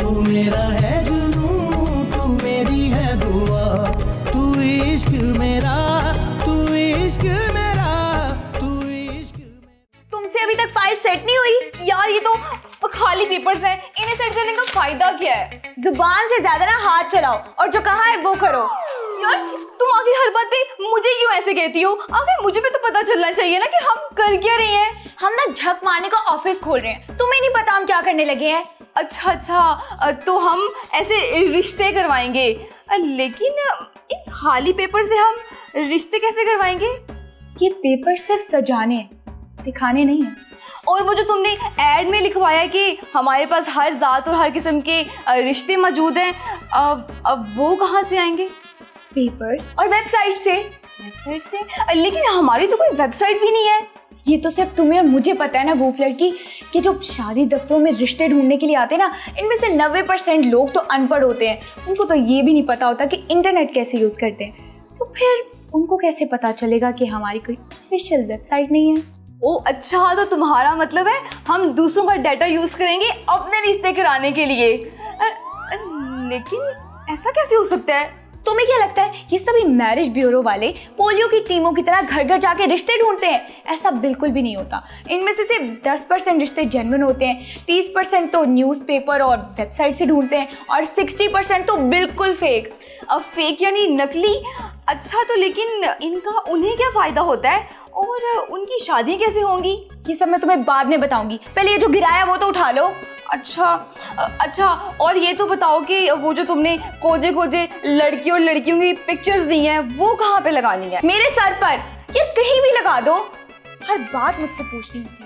तू मेरा है जुनून, तू मेरी है दुआ, तू इश्क मेरा, तू इश्क मेरा, तू इश्क मेरा। तुमसे अभी तक फाइल सेट नहीं हुई यार? ये तो खाली पेपर्स हैं, इन्हें सेट करने का फायदा क्या है? जुबान से ज्यादा ना हाथ चलाओ और जो कहा है वो करो। यार तुम आखिर हर बात पे मुझे क्यों ऐसे कहती हो? आखिर मुझे भी तो पता चलना चाहिए ना कि हम कर क्या रहे हैं। हम ना झक मारने का ऑफिस खोल रहे हैं, तुम्हें नहीं पता हम क्या करने लगे हैं? अच्छा, तो हम ऐसे रिश्ते करवाएंगे, लेकिन इन खाली पेपर से हम रिश्ते कैसे करवाएंगे? ये पेपर सिर्फ सजाने हैं, दिखाने नहीं है। और वो जो तुमने एड में लिखवाया है कि हमारे पास हर जात और हर किस्म के रिश्ते मौजूद हैं, अब वो कहाँ से आएंगे? पेपर्स और वेबसाइट से। वेबसाइट से? लेकिन हमारी तो कोई वेबसाइट भी नहीं है। ये तो सिर्फ तुम्हें और मुझे पता है ना गोफ लड़की, कि जो शादी दफ्तरों में रिश्ते ढूंढने के लिए आते हैं ना, इनमें से 90% लोग तो अनपढ़ होते हैं। उनको तो ये भी नहीं पता होता कि इंटरनेट कैसे यूज करते हैं। तो फिर उनको कैसे पता चलेगा कि हमारी कोई ऑफिशियल वेबसाइट नहीं है? ओ अच्छा, तो तुम्हारा मतलब है हम दूसरों का डाटा यूज करेंगे अपने रिश्ते कराने के लिए। लेकिन ऐसा कैसे हो सकता है? तुम्हें क्या लगता है ये सभी मैरिज ब्यूरो वाले पोलियो की टीमों की तरह घर घर जाके रिश्ते ढूंढते हैं? ऐसा बिल्कुल भी नहीं होता। इनमें से सिर्फ 10% रिश्ते जेन्युइन होते हैं, 30% तो न्यूज़पेपर और वेबसाइट से ढूंढते हैं और 60% तो बिल्कुल फेक। अब फेक यानी नकली? अच्छा, तो लेकिन इनका उन्हें क्या फायदा होता है और उनकी शादी कैसे होंगी? ये सब मैं तुम्हें बाद में बताऊंगी, पहले ये जो गिराया वो तो उठा लो। अच्छा, और ये तो बताओ कि वो जो तुमने कोजे कोजे लड़की और लड़कियों की पिक्चर्स दी हैं वो कहाँ पे लगानी है? मेरे सर पर, ये कहीं भी लगा दो। हर बात मुझसे पूछनी होती है।